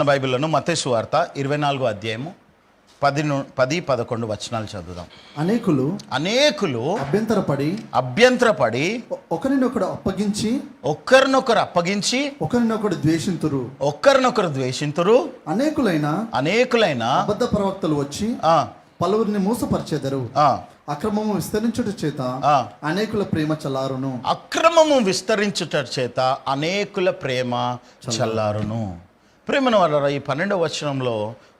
మన బైబిల్లోను మత్తయి సువార్త 24వ అధ్యాయము 10-11 వచనాలు చదువుదాం. అనేకులు అభ్యంతరపడి ఒకరినొకరు అప్పగించి ఒకరినొకరు ద్వేషింతురు. అనేకులైన అబద్ధ ప్రవక్తలు వచ్చి పలువురిని మోసపరిచెదరు. అక్రమము విస్తరించుట చేత అనేకుల ప్రేమ చల్లారును. ప్రేమను వల్ల ఈ 12వ వచనంలో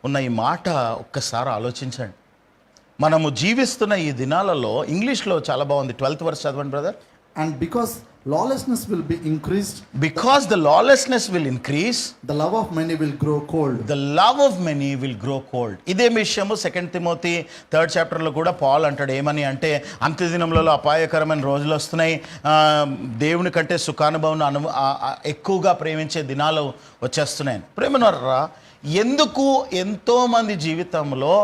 ఉన్న ఈ మాట ఒక్కసారి ఆలోచించండి. మనము జీవిస్తున్న ఈ దినాలలో ఇంగ్లీష్లో చాలా బాగుంది. 12th verse చదవండి brother. And because lawlessness will be increased, because the lawlessness will increase, the love of many will grow cold. ఇదే విషయము 2 తిమోతి 3rd చాప్టర్లో కూడా పాల్ అంటాడు. ఏమని అంటే, అంత్య దినములలో అపాయకరమైన రోజులు వస్తున్నాయి, దేవుని కంటే సుఖానుభవం ఎక్కువగా ప్రేమించే దినాలు వచ్చేస్తున్నాయి. ప్రేమనర్రా, ఎందుకు ఎంతోమంది జీవితంలో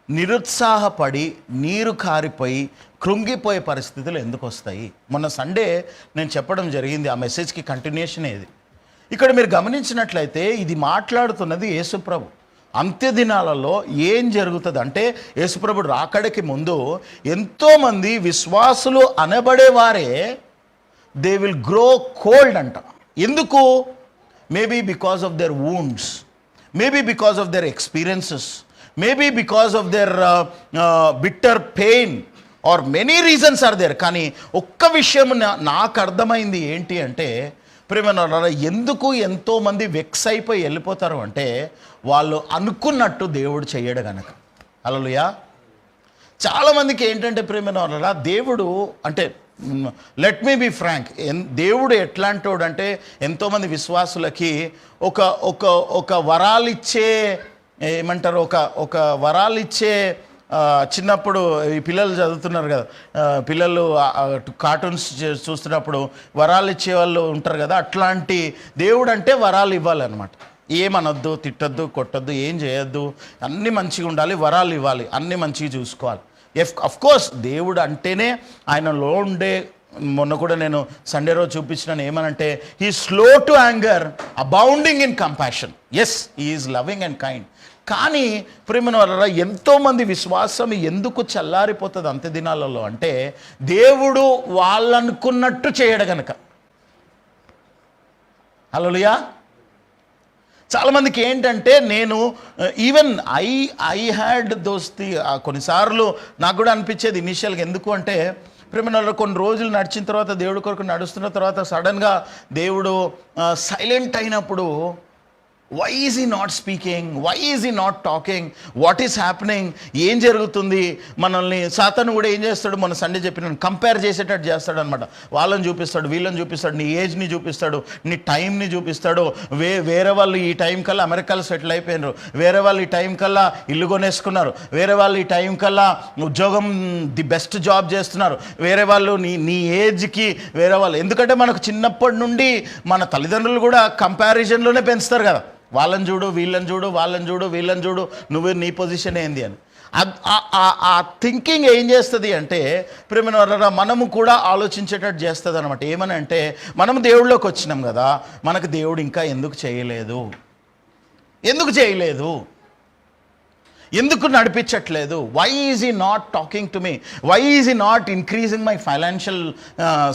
నిరుత్సాహపడి నీరు కారిపోయి కృంగిపోయే పరిస్థితులు ఎందుకు వస్తాయి? మొన్న సండే నేను చెప్పడం జరిగింది. ఆ మెసేజ్కి కంటిన్యూషన్ ఏది. ఇక్కడ మీరు గమనించినట్లయితే ఇది మాట్లాడుతున్నది యేసుప్రభు. అంత్య దినాలలో ఏం జరుగుతుంది అంటే, యేసుప్రభు రాకడికి ముందు ఎంతోమంది విశ్వాసులు అనబడేవారే దే విల్ గ్రో కోల్డ్ అంట. ఎందుకు? Maybe because of their wounds, maybe because of their experiences, maybe because of their bitter pain, or many reasons are there. కానీ ఒక్క విషయం నాకు అర్థమైంది ఏంటి అంటే, ప్రేమనోళ్ళ, ఎందుకు ఎంతోమంది వెక్స్ అయిపోయి వెళ్ళిపోతారు అంటే, వాళ్ళు అనుకున్నట్టు దేవుడు చెయ్యడు గనక. హల్లెలూయా. చాలామందికి ఏంటంటే ప్రేమనోళ్ళ, దేవుడు అంటే, లెట్ మీ బి ఫ్రాంక్, దేవుడు ఎట్లాంటోడు అంటే, ఎంతోమంది విశ్వాసులకి ఒక వరాలిచ్చే, ఏమంటారు, ఒక వరాలిచ్చే, చిన్నప్పుడు ఈ పిల్లలు చదువుతున్నారు కదా, పిల్లలు కార్టూన్స్ చూస్తున్నప్పుడు వరాలు ఇచ్చే వాళ్ళు ఉంటారు కదా, అట్లాంటి దేవుడు అంటే వరాలు ఇవ్వాలన్నమాట. ఏమనొద్దు, తిట్టొద్దు, కొట్టొద్దు, ఏం చేయొద్దు, అన్నీ మంచిగా ఉండాలి, వరాలు ఇవ్వాలి, అన్నీ మంచిగా చూసుకోవాలి. అఫ్ కోర్స్ దేవుడు అంటేనే ఆయనలో ఉండే, మొన్న కూడా నేను సండే రోజు చూపించినాను, ఏమనంటే he slow to anger, abounding in compassion. Yes, he is loving and kind. కానీ ప్రేమను వల్ల ఎంతోమంది విశ్వాసం ఎందుకు చల్లారిపోతుంది అంత్య దినాలలో అంటే, దేవుడు వాళ్ళనుకున్నట్టు చేయడు గనక. హల్లెలూయా. చాలామందికి ఏంటంటే, నేను ఈవెన్ ఐ హ్యాడ్ దోస్తి, కొన్నిసార్లు నాకు కూడా అనిపించేది ఇనీషియల్గా. ఎందుకు అంటే, ప్రేమలో కొన్ని రోజులు నడిచిన తర్వాత, దేవుడి కొరకు నడుస్తున్న తర్వాత సడన్గా దేవుడు సైలెంట్ అయినప్పుడు, why is he not speaking, why is he not talking, what is happening, ఏం జరుగుతుంది? మనల్ని సాతాను కూడా ఏం చేస్తాడు, మన సండే చెప్పిన కంపేర్ చేసేటట్టు చేస్తాడు అనమాట. వాళ్ళని చూపిస్తాడు, వీళ్ళని చూపిస్తాడు, నీ ఏజ్ని చూపిస్తాడు, నీ టైంని చూపిస్తాడు. వేరే వాళ్ళు ఈ టైం కల్లా అమెరికాలో సెటిల్ అయిపోయినారు, వేరే వాళ్ళు ఈ టైం కల్లా ఇల్లు కొనేసుకున్నారు, వేరే వాళ్ళు ఈ టైం కల్లా ఉద్యోగం ది బెస్ట్ జాబ్ చేస్తున్నారు, వేరే వాళ్ళు నీ ఏజ్కి వేరే వాళ్ళు. ఎందుకంటే మనకు చిన్నప్పటి నుండి మన తల్లిదండ్రులు కూడా కంపారిజన్లోనే పెంచుతారు కదా, వాళ్ళని చూడు, వీళ్ళని చూడు, వాళ్ళని చూడు, వీళ్ళని చూడు, నువ్వు నీ పొజిషన్ ఏంది అని. ఆ థింకింగ్ ఏం చేస్తుంది అంటే, ప్రేమ మనము కూడా ఆలోచించేటట్టు చేస్తుంది అనమాట. ఏమని అంటే, మనము దేవుళ్ళలోకి వచ్చినాం కదా, మనకు దేవుడు ఇంకా ఎందుకు చేయలేదు, ఎందుకు నడిపించట్లేదు? Why is he not talking to me, why is he not increasing my financial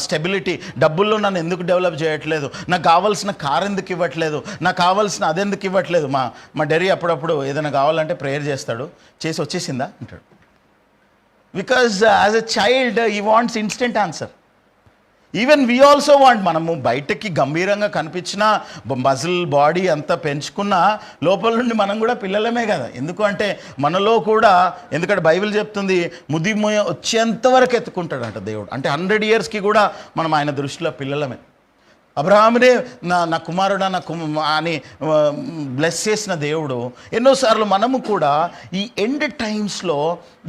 stability, డబ్బుల్లో నన్ను ఎందుకు డెవలప్ చేయట్లేదు, నాకు కావాల్సిన కార్ ఎందుకు ఇవ్వట్లేదు, నాకు కావాల్సిన అదెందుకు ఇవ్వట్లేదు. మా డెరీ అప్పుడప్పుడు ఏదైనా కావాలంటే ప్రేయర్ చేస్తాడు, చేసి వచ్చేసిందా అంటాడు. Because as a child he wants instant answer. Even we also want, మనము బయటకి గంభీరంగా కనిపించిన మజిల్ బాడీ అంతా పెంచుకున్న లోపల నుండి మనం కూడా పిల్లలమే కదా. ఎందుకు అంటే మనలో కూడా, ఎందుకంటే బైబిల్ చెప్తుంది ముదిమోయ వచ్చేంతవరకు ఎత్తుకుంటాడంట దేవుడు. అంటే 100 yearsకి కూడా మనం ఆయన దృష్టిలో పిల్లలమే. అబ్రహామునే నా కుమారుడా అని బ్లెస్ చేసిన దేవుడు, ఎన్నోసార్లు మనము కూడా ఈ ఎండ్ టైమ్స్లో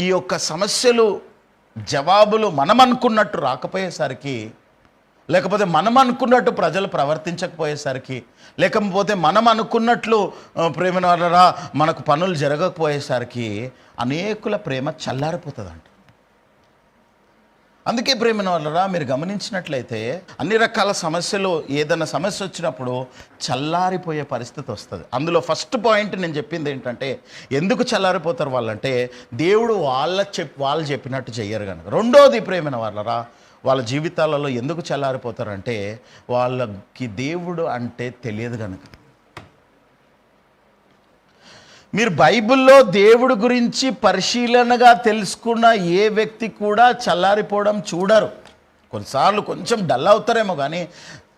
ఈ యొక్క సమస్యలు జవాబులు మనం అనుకున్నట్టు రాకపోయేసరికి, లేకపోతే మనం అనుకున్నట్టు ప్రజలు ప్రవర్తించకపోయేసరికి, లేకపోతే మనం అనుకున్నట్లు ప్రేమనరా మనకు పనులు జరగకపోయేసరికి అనేకుల ప్రేమ చల్లారిపోతుందంట. అందుకే ప్రేమైన వాళ్ళరా, మీరు గమనించినట్లయితే అన్ని రకాల సమస్యలు, ఏదైనా సమస్య వచ్చినప్పుడు చల్లారిపోయే పరిస్థితి వస్తుంది. అందులో ఫస్ట్ పాయింట్ నేను చెప్పింది ఏంటంటే, ఎందుకు చల్లారిపోతారు వాళ్ళంటే దేవుడు వాళ్ళు చెప్పినట్టు చెయ్యరు కనుక. రెండోది ప్రేమైన వాళ్ళరా, వాళ్ళ జీవితాలలో ఎందుకు చల్లారిపోతారంటే వాళ్ళకి దేవుడు అంటే తెలియదు కనుక. మీరు బైబిల్లో దేవుడి గురించి పరిశీలనగా తెలుసుకున్న ఏ వ్యక్తి కూడా చల్లారిపోవడం చూడరు. కొన్నిసార్లు కొంచెం డల్ అవుతారేమో, కానీ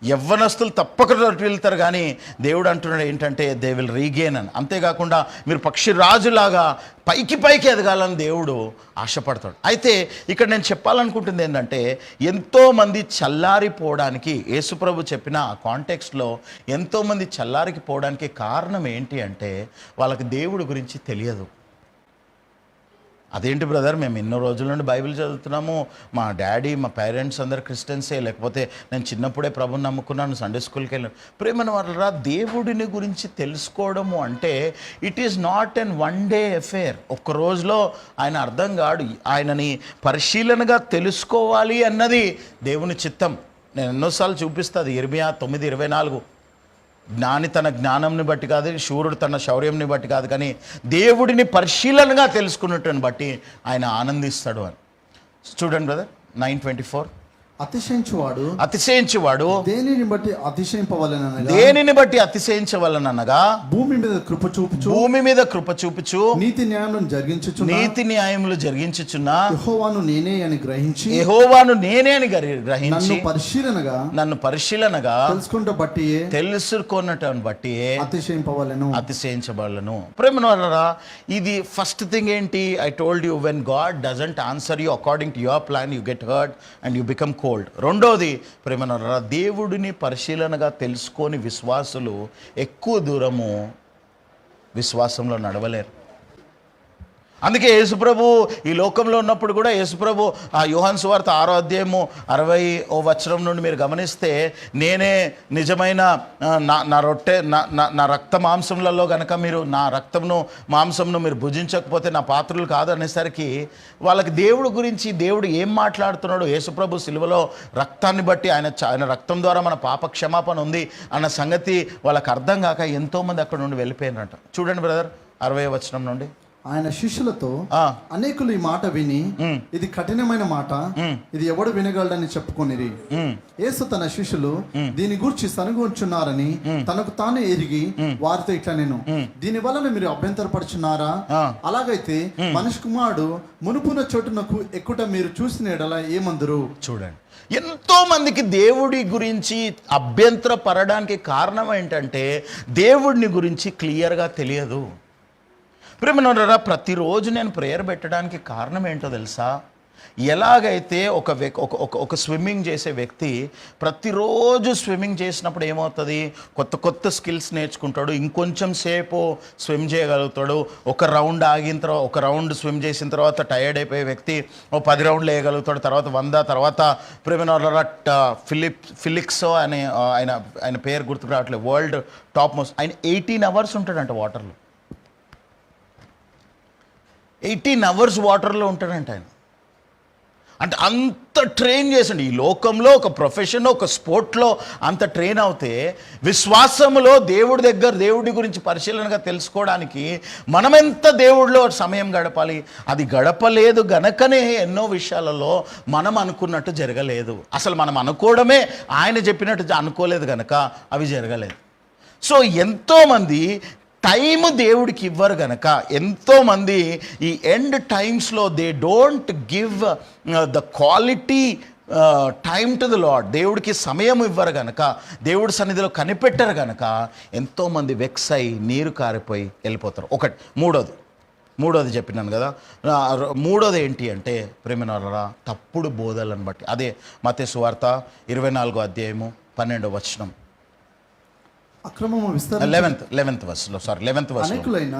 యవ్వనస్తులు తప్పక వెళ్తారు. కానీ దేవుడు అంటున్నాడు ఏంటంటే దే విల్ రీగెయిన్ అని. అంతేకాకుండా మీరు పక్షిరాజులాగా పైకి ఎదగాలని దేవుడు ఆశపడతాడు. అయితే ఇక్కడ నేను చెప్పాలనుకుంటుంది ఏంటంటే, ఎంతోమంది చల్లారిపోవడానికి యేసుప్రభు చెప్పిన ఆ కాంటెక్స్ట్లో ఎంతోమంది చల్లారిపోవడానికి కారణం ఏంటి అంటే వాళ్ళకి దేవుడి గురించి తెలియదు. అదేంటి బ్రదర్, మేము ఎన్నో రోజుల నుండి బైబిల్ చదువుతున్నాము, మా డాడీ మా పేరెంట్స్ అందరు క్రిస్టియన్సే, లేకపోతే నేను చిన్నప్పుడే ప్రభుని నమ్ముకున్నాను, సండే స్కూల్కి వెళ్ళాను. ప్రేమను వాళ్ళరా, దేవుడిని గురించి తెలుసుకోవడము అంటే it is not an one day affair. ఒక్క రోజులో ఆయన అర్థం కాడు. ఆయనని పరిశీలనగా తెలుసుకోవాలి అన్నది దేవుని చిత్తం. నేను ఎన్నోసార్లు చూపిస్తుంది. ఇర్మియా 9:24, జ్ఞాని తన జ్ఞానంని బట్టి కాదు, శూరుడు తన శౌర్యంని బట్టి కాదు, కానీ దేవుడిని పరిశీలనగా తెలుసుకున్నట్టుని బట్టి ఆయన ఆనందిస్తాడు అని. చూడండి బ్రదర్, 9:24. అతిశయించువాడు దేనిని బట్టి అతిశయించవలనగా భూమి మీద కృప చూపుచు నీతి న్యాయములు జరిగించుచున్న యెహోవాను నేనే అని గ్రహించి నన్ను పరిశీలనగా తెలుసుకున్నటను బట్టి అతిశయించబడలను. ప్రేమనులారా, ఇది ఫస్ట్ థింగ్ ఏంటి? I told you, when God doesn't answer you according to your plan, you get hurt and you become cold. రెండోది ప్రేమనులారా, దేవుడిని పరిశీలనగా తెలుసుకొని విశ్వాసులు ఎక్కువ దూరము విశ్వాసంలో నడవలేరు. అందుకే యేసుప్రభు ఈ లోకంలో ఉన్నప్పుడు కూడా యేసుప్రభు ఆ యోహాను సువార్త 6:60 నుండి మీరు గమనిస్తే, నేనే నిజమైన నా రొట్టె నా రక్త మాంసములలో గనక మీరు నా రక్తమును మాంసమును మీరు భుజించకపోతే నా పాత్రలు కాదు అనేసరికి వాళ్ళకి దేవుడి గురించి, దేవుడు ఏం మాట్లాడుతున్నాడు, యేసుప్రభు సిలువలో రక్తాన్ని బట్టి ఆయన రక్తం ద్వారా మన పాప క్షమాపణ ఉంది అన్న సంగతి వాళ్ళకి అర్థం కాక ఎంతోమంది అక్కడ నుండి వెళ్ళిపోయినట్ట. చూడండి బ్రదర్, 60వ నుండి. ఆయన శిష్యులతో అనేకులు ఈ మాట విని, ఇది కఠినమైన మాట, ఇది ఎవడు వినగలడని చెప్పుకొనిరి. యేసు తన శిష్యులు దీని గూర్చి సనుగుచున్నారని తనకు తానే ఎరిగి వారితో ఇట్లా, నేను దీని వలన మీరు అభ్యంతరపడుచున్నారా? అలాగైతే మనిషి కుమారుడు మునుపున చోటునకు ఎక్కుట మీరు చూసిన ఎడల ఏమందురు? చూడండి, ఎంతో మందికి దేవుడి గురించి అభ్యంతర పడడానికి కారణం ఏంటంటే దేవుడిని గురించి క్లియర్గా తెలియదు. ప్రేమనులారా, ప్రతిరోజు నేను ప్రేయర్ పెట్టడానికి కారణం ఏంటో తెలుసా? ఎలాగైతే ఒక స్విమ్మింగ్ చేసే వ్యక్తి ప్రతిరోజు స్విమ్మింగ్ చేసినప్పుడు ఏమవుతుంది, కొత్త స్కిల్స్ నేర్చుకుంటాడు, ఇంకొంచెం సేపు స్విమ్ చేయగలుగుతాడు. ఒక రౌండ్ ఆగిన తర్వాత, ఒక రౌండ్ స్విమ్ చేసిన తర్వాత టైర్డ్ అయిపోయే వ్యక్తి 10 రౌండ్లు వేయగలుగుతాడు, తర్వాత 100, తర్వాత ప్రేమనులారా ఫిలిక్సో అనే ఆయన పేరు గుర్తుకు రావట్లేదు, వరల్డ్ టాప్ మోస్ట్, ఆయన 18 అవర్స్ ఉంటాడంట వాటర్లో. 18 అవర్స్ వాటర్లో ఉంటాడంట ఆయన. అంటే అంత ట్రైన్ చేసండి. ఈ లోకంలో ఒక ప్రొఫెషన్, ఒక స్పోర్ట్లో అంత ట్రైన్ అవుతే, విశ్వాసములో దేవుడి గురించి పరిశీలనగా తెలుసుకోవడానికి మనమెంత దేవుడిలో సమయం గడపాలి? అది గడపలేదు గనకనే ఎన్నో విషయాలలో మనం అనుకున్నట్టు జరగలేదు. అసలు మనం అనుకోవడమే ఆయన చెప్పినట్టు అనుకోలేదు గనక అవి జరగలేదు. సో ఎంతోమంది టైము దేవుడికి ఇవ్వరు గనక, ఎంతోమంది ఈ ఎండ్ టైమ్స్లో they don't give the quality time to the lord. దేవుడికి సమయం ఇవ్వరు గనక, దేవుడి సన్నిధిలో కనిపెట్టరు గనక ఎంతోమంది వెక్స్ అయి నీరు కారిపోయి వెళ్ళిపోతారు. ఒకటి. మూడోది చెప్పినాను కదా, మూడోది ఏంటి అంటే ప్రేమనులారా, తప్పుడు బోధలను బట్టి. అదే మత్తయి సువార్త 24:12 అక్రమము 11th verse. అనేకులైన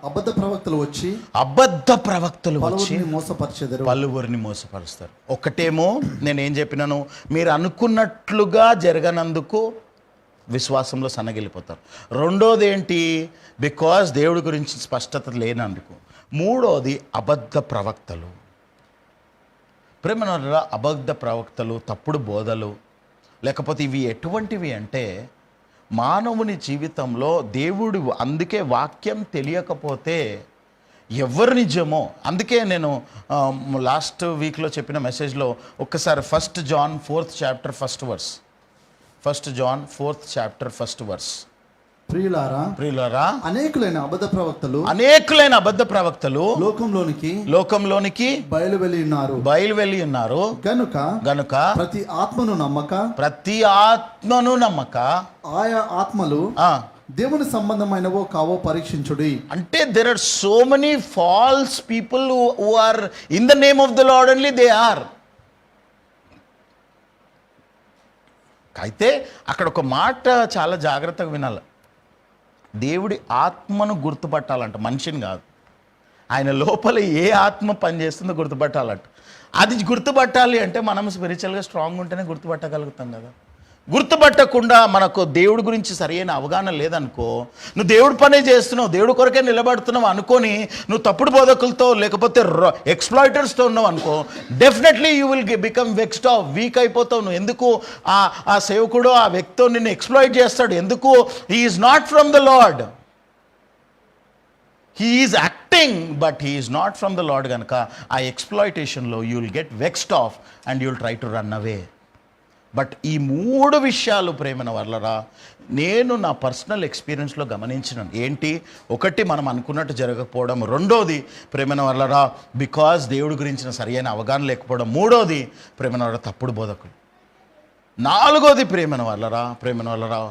అబద్ధ ప్రవక్తలు వచ్చి పలువురిని మోసపరుస్తారు. ఒకటేమో నేనేం చెప్పినాను, మీరు అనుకున్నట్లుగా జరగనందుకు విశ్వాసంలో సన్నగిలిపోతారు. రెండోది ఏంటి, బికాజ్ దేవుడి గురించి స్పష్టత లేనందుకు. మూడోది అబద్ధ ప్రవక్తలు. ప్రేమ అబద్ధ ప్రవక్తలు, తప్పుడు బోధలు, లేకపోతే ఇవి ఎటువంటివి అంటే మానవుని జీవితంలో దేవుడు, అందుకే వాక్యం తెలియకపోతే ఎవరు నిజమో, అందుకే నేను లాస్ట్ వీక్లో చెప్పిన మెసేజ్లో ఒక్కసారి 1 John 4th chapter 1st verse, 1 John 4th chapter 1st verse. ప్రియులారా, అనేకులైన అబద్ధ ప్రవక్తలు లోకంలోనికి బయలువెళ్ళి ఉన్నారు గనుక ప్రతి ఆత్మను నమ్మక ఆయా ఆత్మలు దేవుని సంబంధమైనవో కావో పరీక్షించుడి. అంటే there are so many false people who are in the name of the Lord only they are. అయితే అక్కడ ఒక మాట చాలా జాగ్రత్తగా వినాలి. దేవుడి ఆత్మను గుర్తుపట్టాలంట, మనిషిని కాదు. ఆయన లోపల ఏ ఆత్మ పనిచేస్తుందో గుర్తుపట్టాలంట. అది గుర్తుపట్టాలి అంటే మనం స్పిరిచువల్గా స్ట్రాంగ్ ఉంటేనే గుర్తుపట్టగలుగుతాం కదా. గుర్తుపట్టకుండా మనకు దేవుడి గురించి సరైన అవగాహన లేదనుకో, నువ్వు దేవుడి పనే చేస్తున్నావు, దేవుడి కొరకే నిలబడుతున్నావు అనుకొని నువ్వు తప్పుడు బోధకులతో లేకపోతే ఎక్స్ప్లాయిటర్స్తో ఉన్నావు అనుకో, definitely you will become vexed of, week అయిపోతావు నువ్వు. ఎందుకు ఆ సేవకుడు ఆ వ్యక్తితో నిన్ను ఎక్స్ప్లాయిట్ చేస్తాడు? ఎందుకు? He is not from the lord, he is acting but he is not from the lord. కనుక ఆ ఎక్స్ప్లాయిటేషన్లో you will get vexed off and you will try to run away. But ఈ 3 విషయాలు ప్రేమన వల్లరా నేను నా పర్సనల్ ఎక్స్పీరియన్స్లో గమనించినాను. ఏంటి? ఒకటి, మనం అనుకున్నట్టు జరగకపోవడం. రెండోది, ప్రేమన వల్లరా బికాజ్ దేవుడి గురించిన సరైన అవగాహన లేకపోవడం. మూడోది, ప్రేమన వల్ల తప్పుడు బోధకులు. నాలుగోది, ప్రేమన వల్లరా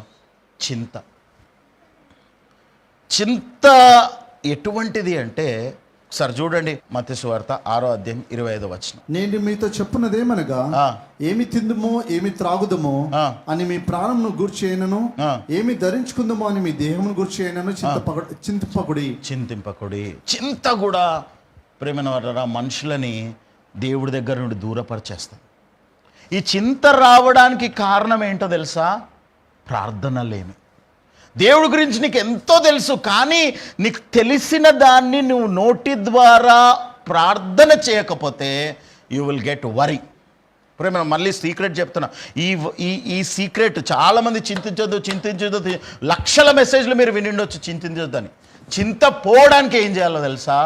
చింత ఎటువంటిది అంటే, సార్ చూడండి మత్తయి సువార్త 6వ అధ్యాయం 25వ వచనం. నేను మీతో చెప్పున్నదేమనగా, ఏమి తిందుమో ఏమి త్రాగుదమో అని మీ ప్రాణమును గూర్చేయనను, ఏమి ధరించుకుందామో అని మీ దేహమును గూర్చేయనను చింతింపకుడి. చింత కూడా ప్రేమైన వారరా మనుషులని దేవుడి దగ్గర నుండి దూరపరిచేస్తాం. ఈ చింత రావడానికి కారణం ఏంటో తెలుసా? ప్రార్థనలేమి. దేవుడి గురించి నీకు ఎంతో తెలుసు, కానీ నీకు తెలిసిన దాన్ని నువ్వు నోటి ద్వారా ప్రార్థన చేయకపోతే యూ విల్ గెట్ వరీ. ఇప్పుడు నేను మళ్ళీ సీక్రెట్ చెప్తున్నా. ఈ సీక్రెట్ చాలామంది చింతించొద్దు, లక్షల మెసేజ్లు మీరు వినిండొచ్చు చింతించొద్దని. చింత పోవడానికి ఏం చేయాలో తెలుసా?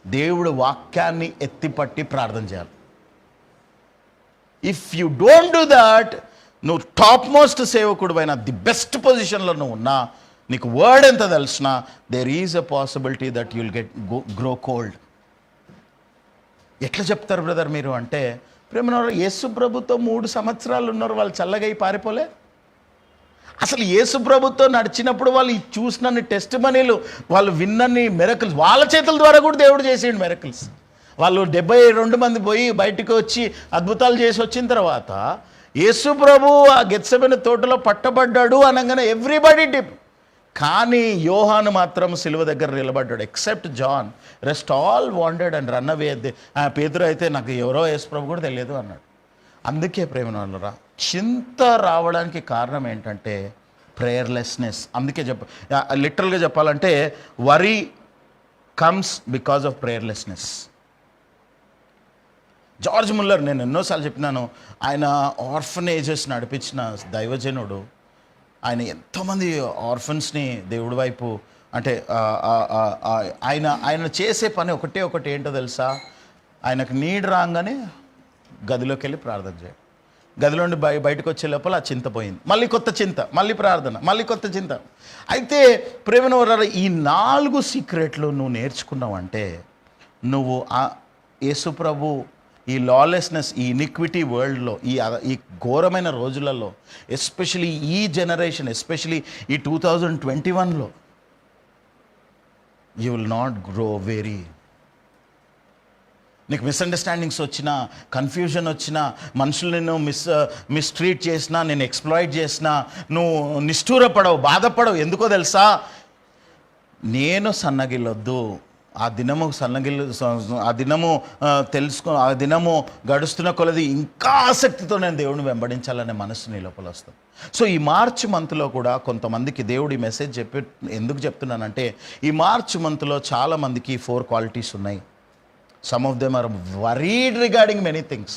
దేవుడు వాక్యాన్ని ఎత్తిపట్టి ప్రార్థన చేయాలి. If you don't do that, నువ్వు టాప్ మోస్ట్ సేవకుడు అయినా, ది బెస్ట్ పొజిషన్లో నువ్వు ఉన్నా, నీకు వర్డ్ ఎంత తెలిసినా, there is a possibility that you'll get grow cold. ఎట్లా చెప్తారు బ్రదర్ మీరు అంటే, ప్రేమ యేసు ప్రభుతో 3 సంవత్సరాలు ఉన్నారు, వాళ్ళు చల్లగా పారిపోలే. అసలు యేసు ప్రభుతో నడిచినప్పుడు వాళ్ళు చూసినన్ని టెస్ట్ మనీలు, వాళ్ళు విన్నన్ని మెరకిల్స్, వాళ్ళ చేతుల ద్వారా కూడా దేవుడు చేసేయండి మెరకిల్స్. వాళ్ళు 72 మంది పోయి బయటకు వచ్చి అద్భుతాలు చేసి వచ్చిన తర్వాత యేసు ప్రభు ఆ గెత్సెమనే తోటలో పట్టబడ్డాడు అనగానే ఎవ్రీబడి డిప్. కానీ యోహాను మాత్రం సిలువ దగ్గర నిలబడ్డాడు. Except John, rest all wanted and run away. Peturu అయితే నాకు ఎవరో యేసు ప్రభు కూడా తెలియదు అన్నాడు. అందుకే ప్రేమ వాళ్ళరా చింత రావడానికి కారణం ఏంటంటే ప్రేయర్లెస్నెస్. అందుకే లిటరల్గా చెప్పాలంటే worry comes because of prayerlessness. George Muller, నేను ఎన్నోసార్లు చెప్పినాను, ఆయన ఆర్ఫనేజెస్ నడిపించిన దైవజనుడు. ఆయన ఎంతోమంది ఆర్ఫన్స్ని దేవుడి వైపు అంటే ఆయన చేసే పని ఒకటి ఏంటో తెలుసా? ఆయనకు నీడ్ రాగానే గదిలోకి వెళ్ళి ప్రార్థన చేయాలి. గదిలో నుండి బయటకు వచ్చే లోపల ఆ చింత పోయింది, మళ్ళీ కొత్త చింత, మళ్ళీ ప్రార్థన, మళ్ళీ కొత్త చింత. అయితే ప్రేమను వల్ల ఈ 4 సీక్రెట్లు నువ్వు నేర్చుకున్నావంటే, నువ్వు యేసు ప్రభు ఈ లాలెస్నెస్, ఈ ఇనిక్విటీ వరల్డ్లో, ఈ ఘోరమైన రోజులలో, ఎస్పెషలీ ఈ జనరేషన్, ఎస్పెషలీ ఈ 2021లో, you will not grow very. నీకు మిస్అండర్స్టాండింగ్స్ వచ్చినా, కన్ఫ్యూజన్ వచ్చినా, మనుషులు నిన్ను మిస్ట్రీట్ చేసినా, నేను ఎక్స్ప్లాయిట్ చేసినా, నువ్వు నిష్ఠూరపడవు, బాధపడవు. ఎందుకో తెలుసా? నేను సన్నగిల్లొద్దు, ఆ దినము ఆ దినము గడుస్తున్న కొలది ఇంకా ఆసక్తితో నేను దేవుడిని వెంబడించాలనే మనసు నీ లోపల వస్తుంది. సో ఈ మార్చ్ మంత్లో కూడా కొంతమందికి దేవుడి మెసేజ్ ఎందుకు చెప్తున్నానంటే, ఈ మార్చ్ మంత్లో చాలామందికి 4 క్వాలిటీస్ ఉన్నాయి. Some of them are worried regarding many things.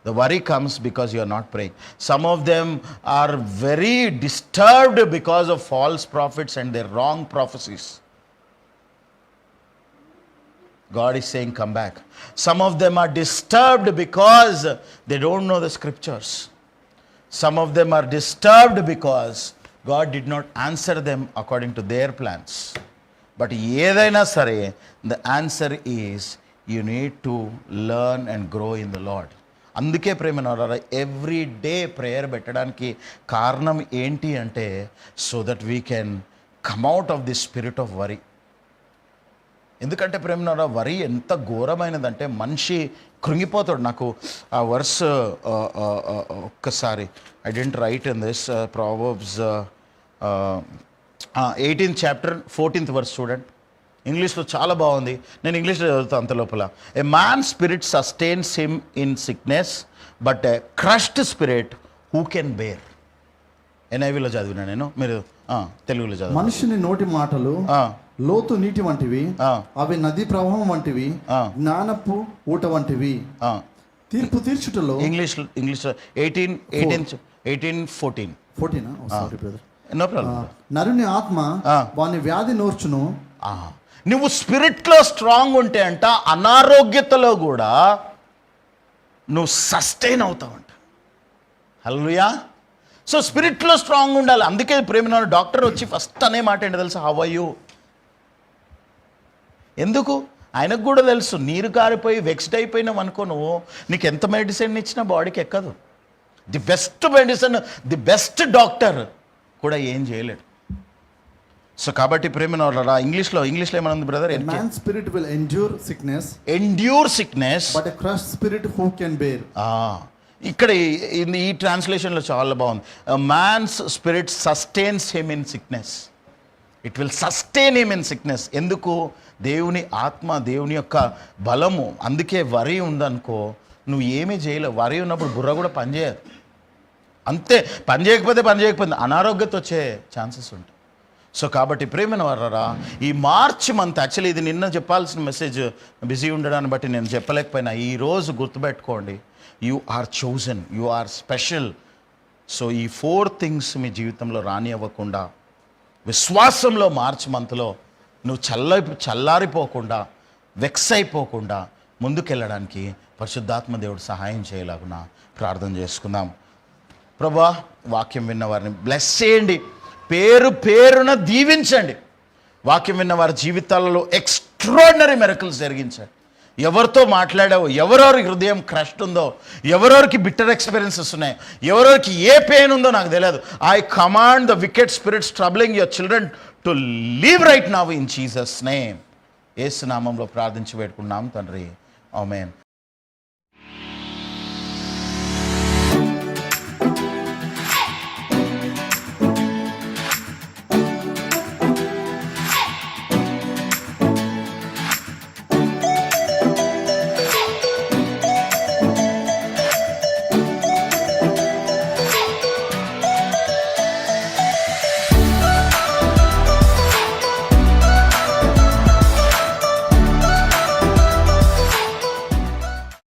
The worry comes because you are not praying. Some of them are very disturbed because of false prophets and their wrong prophecies. God is saying, come back. Some of them are disturbed because they don't know the scriptures. Some of them are disturbed because God did not answer them according to their plans. But ఏదైనా సరే, the answer is you need to learn and grow in the Lord. అందుకే ప్రేమనోరా every day prayer పెట్టడానికి కారణం ఏంటి అంటే, so that we can come out of the spirit of worry. ఎందుకంటే ప్రేమనోరా worry ఎంత ఘోరమైనదంటే మనిషి కృంగిపోతాడు. నాకు ఆ వర్స్ ఒక్కసారి, I didn't write in this, Proverbs 18th chapter 14th verse చూడండి. ఇంగ్లీష్లో చాలా బాగుంది, నేను ఇంగ్లీష్లో చదువుతాను అంత లోపల. A man spirit sustains him in sickness, but a crushed spirit who can bear. ఎన్ఐవిలో చదివినా నేను, మీరు తెలుగులో చదివి. మనిషిని నోటి మాటలు లోతు నీటి వంటివి, అవి నది ప్రవాహం వంటివి, జ్ఞానపు ఊట వంటివి. తీర్పు తీర్చుటలో ఇంగ్లీష్ 18:14. No problem. నరుని ఆత్మ వాని వ్యాధి నోర్చును. నువ్వు స్పిరిట్లో స్ట్రాంగ్ ఉంటే అంట అనారోగ్యతలో కూడా నువ్వు సస్టైన్ అవుతావంట. హల్లెలూయా. సో స్పిరిట్లో స్ట్రాంగ్ ఉండాలి. అందుకే ప్రేమ డాక్టర్ వచ్చి ఫస్ట్ అనే మాట ఏంటో తెలుసు, హౌ ఆర్ యూ. ఎందుకు? ఆయనకు కూడా తెలుసు, నీరు కారిపోయి వెక్స్డ్ అయిపోయినావు అనుకో, నువ్వు నీకు ఎంత మెడిసిన్ ఇచ్చినా బాడీకి ఎక్కదు. The best medicine, the best doctor కూడా ఏం చేయలేడు. సో కాబట్టి ప్రేమనోరా ఇంగ్లీష్లో ఏమనుంది brother? Man spirit will endure sickness, but a crushed spirit who can bear. ఇక్కడ ఈ ట్రాన్స్లేషన్లో చాలా బాగుంది. Man's spirit sustains him in sickness. It will sustain him in sickness. ఎందుకు? దేవుని ఆత్మ, దేవుని యొక్క బలము. అందుకే వరి ఉందనుకో, నువ్వు ఏమీ చేయలేవు. వరి ఉన్నప్పుడు బుర్ర కూడా పనిచేయదు. అంతే, పని చేయకపోతే అనారోగ్యత వచ్చే ఛాన్సెస్ ఉంటాయి. సో కాబట్టి ప్రేమైన వారరా, ఈ మార్చ్ మంత్, యాక్చువల్లీ ఇది నిన్న చెప్పాల్సిన మెసేజ్, బిజీ ఉండడాన్ని బట్టి నేను చెప్పలేకపోయినా, ఈరోజు గుర్తుపెట్టుకోండి, you are chosen, you are special. So ఈ 4 థింగ్స్ మీ జీవితంలో రానివ్వకుండా, విశ్వాసంలో మార్చ్ మంత్లో నువ్వు చల్లారిపోకుండా, వెక్స్ అయిపోకుండా ముందుకెళ్ళడానికి పరిశుద్ధాత్మ దేవుడు సహాయం చేయలాగున ప్రార్థన చేసుకుందాం. ప్రభువా, వాక్యం విన్న వారిని బ్లెస్ చేయండి, పేరున దీవించండి. వాక్యం విన్న వారి జీవితాలలో ఎక్స్ట్రాడినరీ మిరకల్స్ జరిగించండి. ఎవరితో మాట్లాడావో, ఎవరెవరి హృదయం క్రష్డ్ ఉందో, ఎవరెవరికి బిట్టర్ ఎక్స్పీరియన్సెస్ ఉన్నాయో, ఎవరెవరికి ఏ పెయిన్ ఉందో నాకు తెలియదు. I command the wicked spirits troubling your children to leave right now in Jesus name. Yesu నామంలో ప్రార్థించి పెట్టుకున్నాం తండ్రి, ఆమేన్.